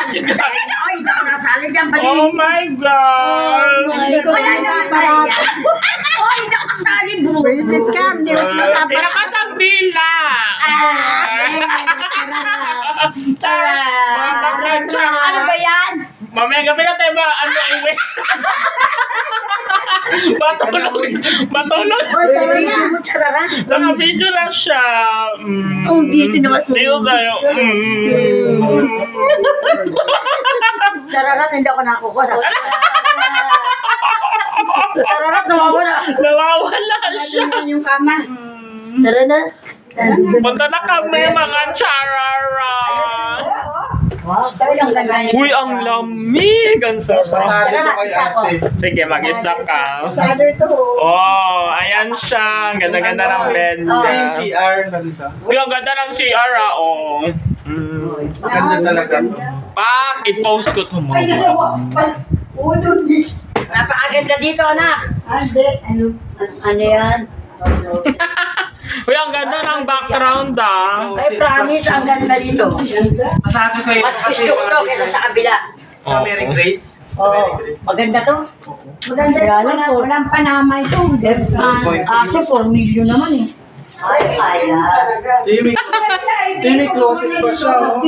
Ay, hindi ako nasali dyan. Oh my God! Wala na nasali dyan. Oh, hindi ako nasali, bro. Visit ka, hindi mo masama. Sila ka sa bilang! Ano ba yan? Mamaya gabi na tayo ba? Ano iwi? Matulog. Video mo, charara. Naka-video na siya. Oh, dito naman. Dito tayo. Chararat, hindi ako nakukuha. Chararat, nawawala. Nawawala siya. Yung kama. Chararat. Punta na kami mga charara. Wow, talagang ganda niya. Uy, ang lamig. Ang sarap. Masado ko kay ate. Sige, mag-isa ka. Sado ito. Oh, ayan siya. Ang ganda-ganda ng bed Ito niya. yung CR na dito. Uy, ang ganda ng CR, oh. Ganda talaga. Pak, i-post ko tomorrow. Napakaganda dito, anak. Ano yan? Uy, ang ganda ng background, ah. Ay, promise, ang ganda dito. Masado sa'yo. Mas gusto ko to kaysa sa kabila. Sa Mary Grace. Sa Oo, Mary Grace. maganda to. Walang panama ito. Aso, 4 million naman eh. Ay, kaya. Timmy closet pa siya. Oh.